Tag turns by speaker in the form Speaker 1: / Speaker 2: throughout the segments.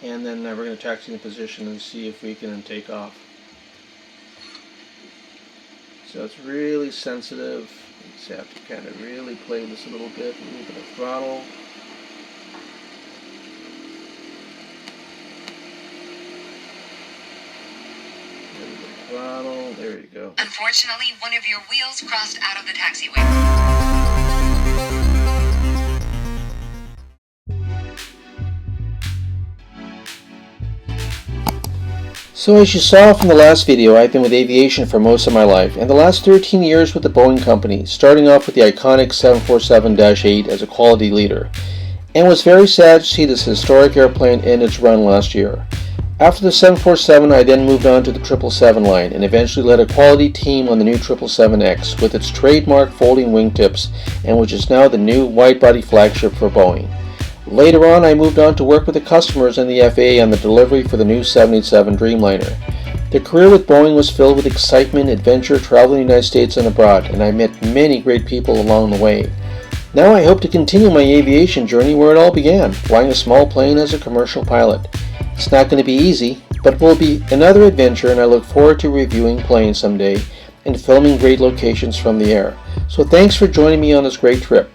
Speaker 1: and then we're going to taxi in position and see if we can take off. So it's really sensitive. You just have to kind of really play this a little bit of throttle. Throttle, there you go.
Speaker 2: Unfortunately, one of your wheels crossed out of the taxiway.
Speaker 1: So as you saw from the last video, I've been with aviation for most of my life, and the last 13 years with the Boeing Company, starting off with the iconic 747-8 as a quality leader, and was very sad to see this historic airplane end its run last year. After the 747, I then moved on to the 777 line and eventually led a quality team on the new 777X with its trademark folding wingtips, and which is now the new wide-body flagship for Boeing. Later on, I moved on to work with the customers and the FAA on the delivery for the new 787 Dreamliner. The career with Boeing was filled with excitement, adventure, traveling in the United States and abroad, and I met many great people along the way. Now I hope to continue my aviation journey where it all began, flying a small plane as a commercial pilot. It's not going to be easy, but it will be another adventure, and I look forward to reviewing planes someday and filming great locations from the air. So thanks for joining me on this great trip.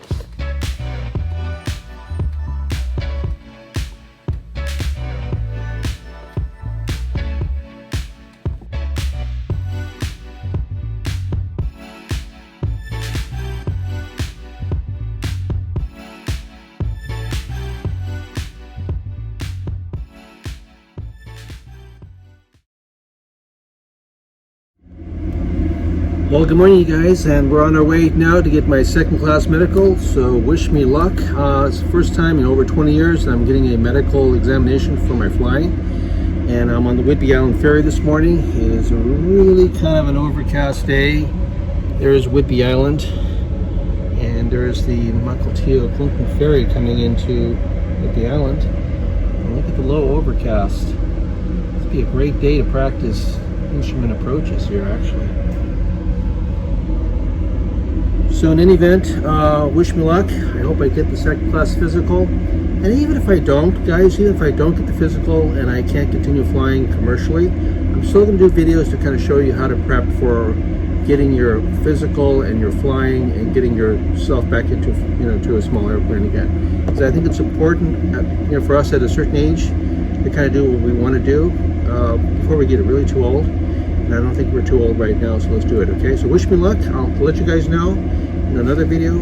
Speaker 1: Well, good morning, you guys, and we're on our way now to get my second class medical, so wish me luck. It's the first time in over 20 years that I'm getting a medical examination for my flying, and I'm on the Whidbey Island Ferry this morning. It is a really kind of an overcast day. There's Whidbey Island, and there's the Mukilteo Clinton Ferry coming into Whidbey Island. And look at the low overcast. This would be a great day to practice instrument approaches here, actually. So in any event, wish me luck. I hope I get the second class physical. And even if I don't, guys, even if I don't get the physical and I can't continue flying commercially, I'm still going to do videos to kind of show you how to prep for getting your physical and your flying and getting yourself back into, to a small airplane again. Because I think it's important, for us at a certain age to kind of do what we want to do before we get really too old. And I don't think we're too old right now, so let's do it, okay? So wish me luck. I'll let you guys know in another video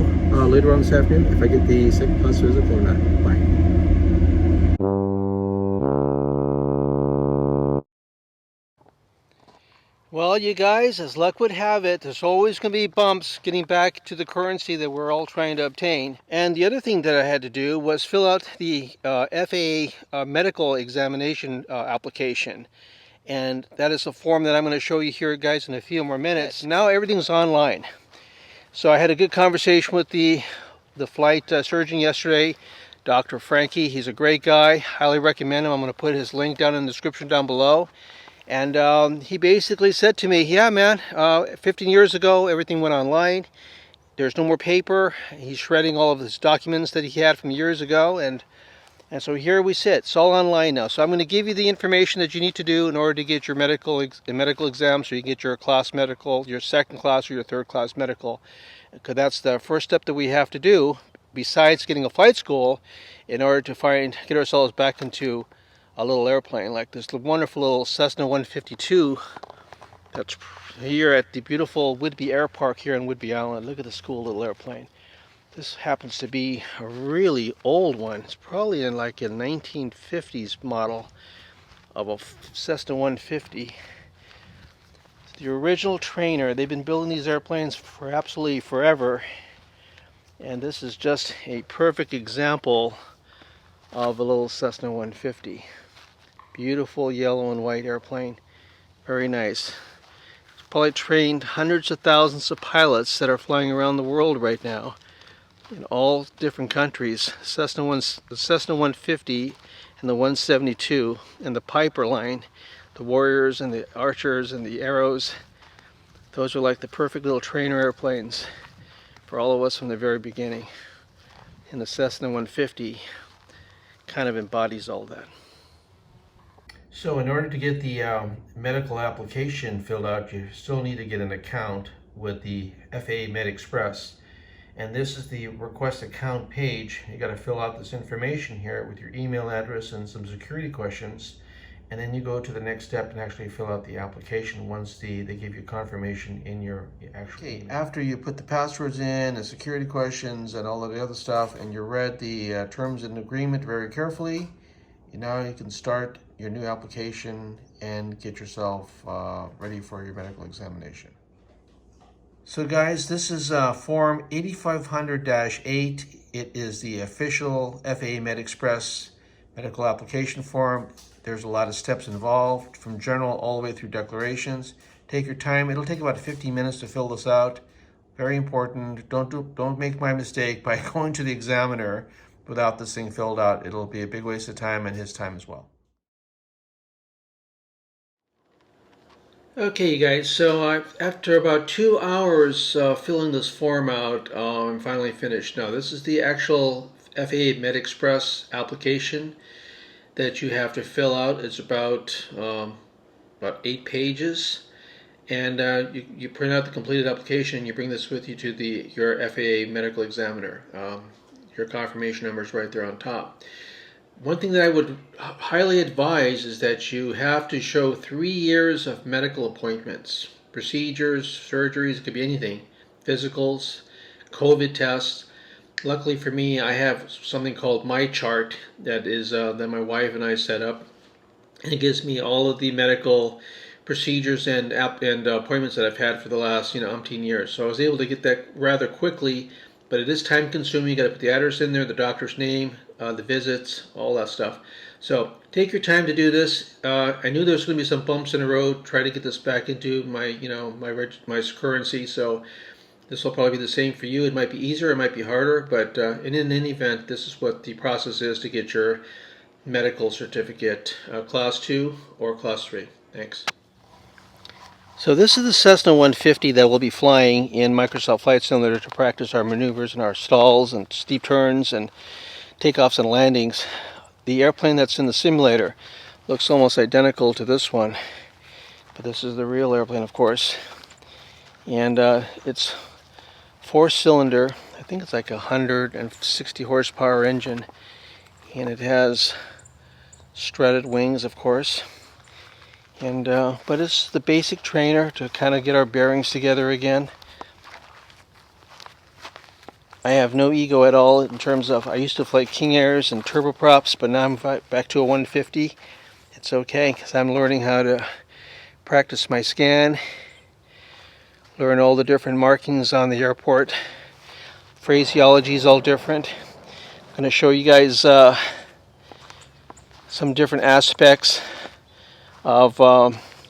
Speaker 1: later on this afternoon if I get the second class physical or not. Bye. Well, you guys, as luck would have it, there's always going to be bumps getting back to the currency that we're all trying to obtain. And the other thing that I had to do was fill out the FAA medical examination application. And that is a form that I'm going to show you here, guys, in a few more minutes. Now everything's online. So I had a good conversation with the flight surgeon yesterday, Dr. Frankie. He's a great guy. Highly recommend him. I'm going to put his link down in the description down below. And he basically said to me, yeah, man, 15 years ago, everything went online. There's no more paper. He's shredding all of his documents that he had from years ago. And so here we sit. It's all online now. So I'm going to give you the information that you need to do in order to get your medical exam, so you can get your class medical, your second class or your third class medical. Because that's the first step that we have to do, besides getting a flight school, in order to get ourselves back into a little airplane like this wonderful little Cessna 152 that's here at the beautiful Whidbey Air Park here on Whidbey Island. Look at this cool little airplane. This happens to be a really old one. It's probably in like a 1950s model of a Cessna 150. It's the original trainer. They've been building these airplanes for absolutely forever. And this is just a perfect example of a little Cessna 150. Beautiful yellow and white airplane. Very nice. It's probably trained hundreds of thousands of pilots that are flying around the world right now, in all different countries. The Cessna 150 and the 172 and the Piper line, the Warriors and the Archers and the Arrows, those are like the perfect little trainer airplanes for all of us from the very beginning. And the Cessna 150 kind of embodies all that. So in order to get the medical application filled out, you still need to get an account with the FAA MedExpress. And this is the request account page. You got to fill out this information here with your email address and some security questions. And then you go to the next step and actually fill out the application once they give you confirmation in your actual email. After you put the passwords in, the security questions, and all of the other stuff, and you read the terms and agreement very carefully, now you can start your new application and get yourself ready for your medical examination. So guys, this is Form 8500-8. It is the official FAA MedExpress medical application form. There's a lot of steps involved, from general all the way through declarations. Take your time. It'll take about 15 minutes to fill this out. Very important. Don't make my mistake by going to the examiner without this thing filled out. It'll be a big waste of time and his time as well. Okay, you guys, so after about 2 hours filling this form out, I'm finally finished. Now, this is the actual FAA MedExpress application that you have to fill out. It's about 8 pages, and you print out the completed application and you bring this with you to your FAA medical examiner. Your confirmation number is right there on top. One thing that I would highly advise is that you have to show 3 years of medical appointments, procedures, surgeries, it could be anything, physicals, COVID tests. Luckily for me, I have something called My Chart that my wife and I set up, and it gives me all of the medical procedures and appointments that I've had for the last umpteen years. So I was able to get that rather quickly, but it is time consuming. You got to put the address in there, the doctor's name, the visits, all that stuff. So take your time to do this. I knew there was going to be some bumps in the road. Try to get this back into my currency. So this will probably be the same for you. It might be easier, it might be harder, but in any event, this is what the process is to get your medical certificate, Class 2 or Class 3. Thanks. So this is the Cessna 150 that we'll be flying in Microsoft Flight Simulator to practice our maneuvers and our stalls and steep turns and takeoffs and landings. The airplane that's in the simulator looks almost identical to this one, but this is the real airplane, of course. And it's 4-cylinder, I think it's like a 160 horsepower engine, and it has strutted wings, of course. And but it's the basic trainer to kind of get our bearings together again. I have no ego at all in terms of, I used to fly King Airs and turboprops, but now I'm back to a 150. It's okay, because I'm learning how to practice my scan, learn all the different markings on the airport. Phraseology is all different. I'm going to show you guys some different aspects of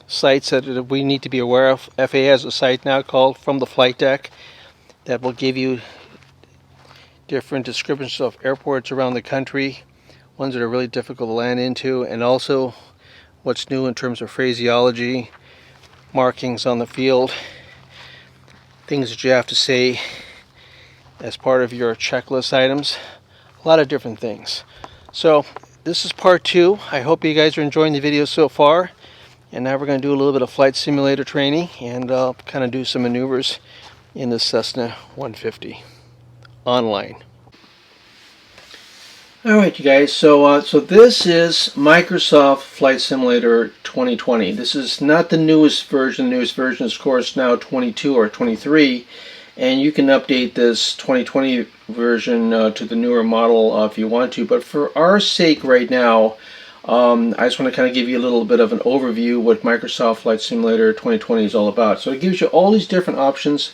Speaker 1: sites that we need to be aware of. FAA has a site now called From the Flight Deck that will give you different descriptions of airports around the country, ones that are really difficult to land into, and also what's new in terms of phraseology, markings on the field, things that you have to say as part of your checklist items, a lot of different things. So this is part 2. I hope you guys are enjoying the video so far, and now we're going to do a little bit of flight simulator training and kind of do some maneuvers in the Cessna 150 online. Alright, you guys, so this is Microsoft Flight Simulator 2020. This is not the newest version. The newest version is, of course, now 22 or 23, and you can update this 2020 version to the newer model if you want to. But for our sake right now, I just want to kind of give you a little bit of an overview what Microsoft Flight Simulator 2020 is all about. So it gives you all these different options.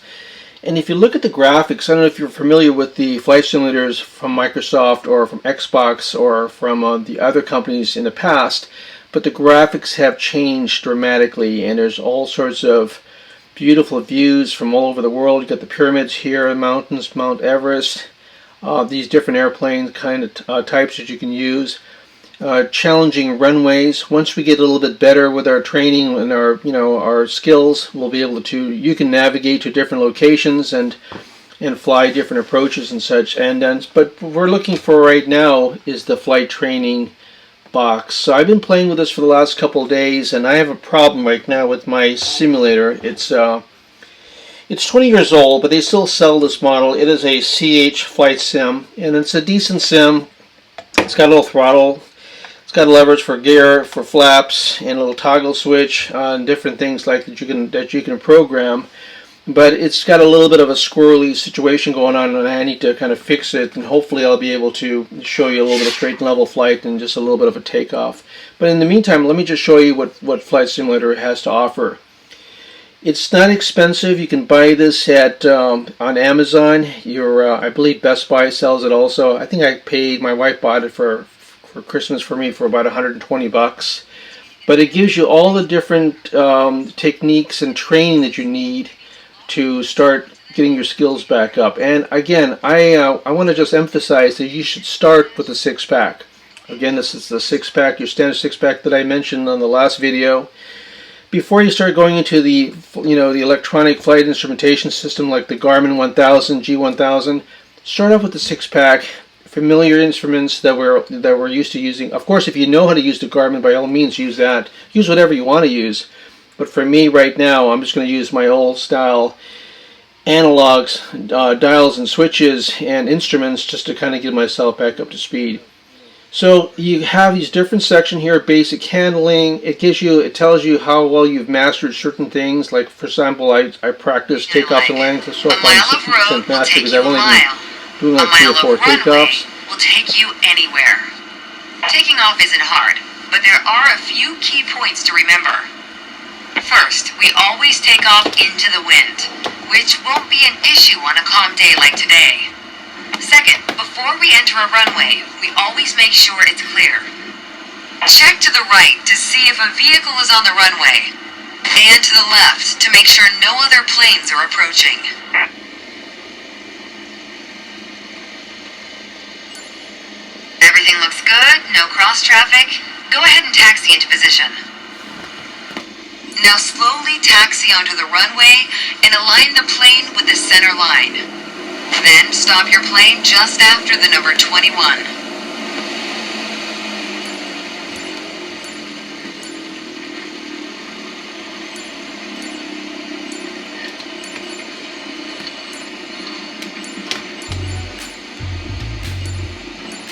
Speaker 1: And if you look at the graphics, I don't know if you're familiar with the flight simulators from Microsoft or from Xbox or from the other companies in the past, but the graphics have changed dramatically, and there's all sorts of beautiful views from all over the world. You got the pyramids here, mountains, Mount Everest, these different airplane kind of types that you can use. Challenging runways. Once we get a little bit better with our training and our skills, we'll be able to, you can navigate to different locations and fly different approaches and such. But what we're looking for right now is the flight training box. So I've been playing with this for the last couple of days, and I have a problem right now with my simulator. It's 20 years old, but they still sell this model. It is a CH flight sim, and it's a decent sim. It's got a little throttle. It's got levers for gear, for flaps, and a little toggle switch, and different things like that you can program. But it's got a little bit of a squirrely situation going on, and I need to kind of fix it, and hopefully I'll be able to show you a little bit of straight and level flight and just a little bit of a takeoff. But in the meantime, let me just show you what Flight Simulator has to offer. It's not expensive. You can buy this at on Amazon. I believe Best Buy sells it also. I think my wife bought it for Christmas for me for about 120 bucks. But it gives you all the different techniques and training that you need to start getting your skills back up. And again, I want to just emphasize that you should start with a six-pack. Again, this is the six-pack, your standard six-pack that I mentioned on the last video. Before you start going into the electronic flight instrumentation system like the Garmin 1000, G1000, start off with the six-pack, familiar instruments that we're used to using. Of course, if you know how to use the Garmin, by all means use that. Use whatever you want to use. But for me right now, I'm just going to use my old style analogs, dials and switches and instruments just to kind of get myself back up to speed. So you have these different sections here, basic handling. It tells you how well you've mastered certain things. Like for example, I practice takeoffs and landings, so far I'm 60% master because I've only been doing like 3 or 4 takeoffs.
Speaker 2: Will take you anywhere. Taking off isn't hard, but there are a few key points to remember. First, we always take off into the wind, which won't be an issue on a calm day like today. Second, before we enter a runway, we always make sure it's clear. Check to the right to see if a vehicle is on the runway, and to the left to make sure no other planes are approaching. Everything looks good, no cross traffic. Go ahead and taxi into position. Now slowly taxi onto the runway and align the plane with the center line. Then stop your plane just after the number 21.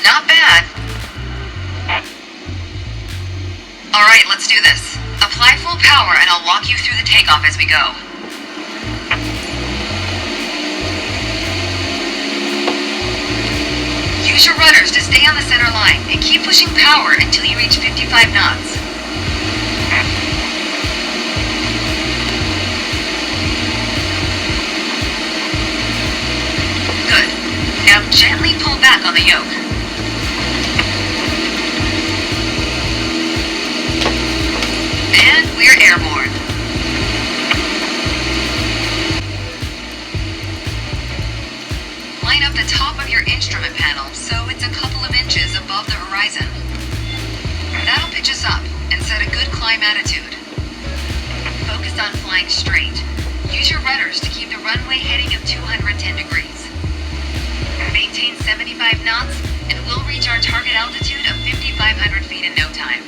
Speaker 2: Not bad. Alright, let's do this. Apply full power and I'll walk you through the takeoff as we go. Use your rudders to stay on the center line and keep pushing power until you reach 55 knots. Good. Now gently pull back on the yoke. And we're airborne. Line up the top of your instrument panel so it's a couple of inches above the horizon. That'll pitch us up and set a good climb attitude. Focus on flying straight. Use your rudders to keep the runway heading of 210 degrees. Maintain 75 knots and we'll reach our target altitude of 5,500 feet in no time.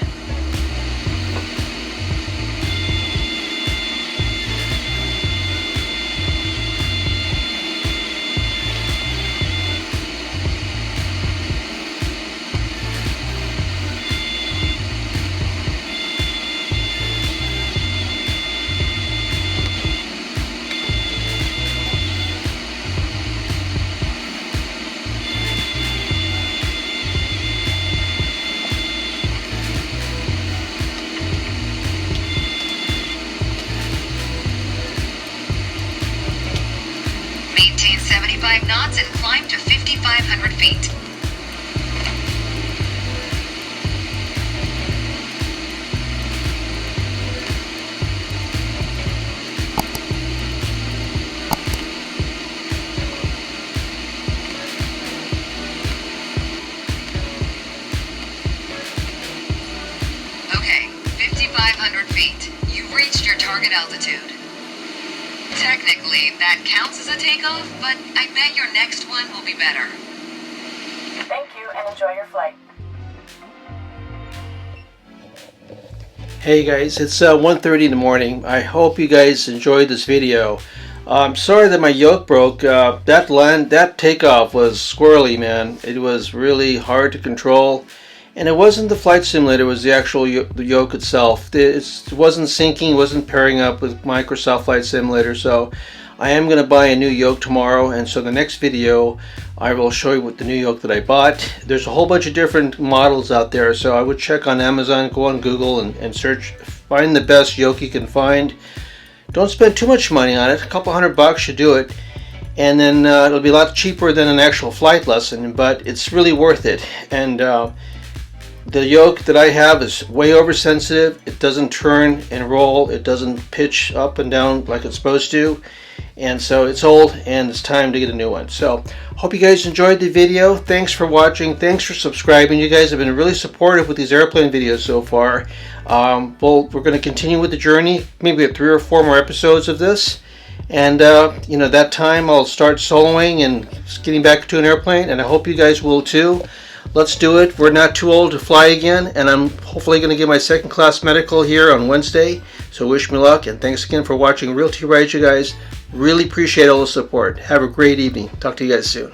Speaker 2: Maintain 75 knots and climb to 5,500 feet. Okay, 5,500 feet. You've reached your target altitude. Technically, that counts as a takeoff, but I bet your next one will be better.
Speaker 3: Thank you and enjoy your flight.
Speaker 1: Hey guys, it's 1:30 in the morning. I hope you guys enjoyed this video. I'm sorry that my yoke broke. That takeoff was squirrely, man. It was really hard to control, and it wasn't the flight simulator. It was the actual the yoke itself. It wasn't syncing, it wasn't pairing up with Microsoft Flight Simulator. So I am going to buy a new yoke tomorrow, and so the next video I will show you what the new yoke that I bought. There's a whole bunch of different models out there, so I would check on Amazon, go on Google and search, find the best yoke you can find. Don't spend too much money on it. A couple $100 should do it, and then it'll be a lot cheaper than an actual flight lesson, but it's really worth it. And the yoke that I have is way oversensitive. It doesn't turn and roll. It doesn't pitch up and down like it's supposed to. And so it's old and it's time to get a new one. So hope you guys enjoyed the video. Thanks for watching. Thanks for subscribing. You guys have been really supportive with these airplane videos so far. We're going to continue with the journey. Maybe 3 or 4 more episodes of this. And that time I'll start soloing and getting back to an airplane. And I hope you guys will too. Let's do it. We're not too old to fly again, and I'm hopefully going to get my second class medical here on Wednesday. So wish me luck, and thanks again for watching Realty Rides, you guys. Really appreciate all the support. Have a great evening. Talk to you guys soon.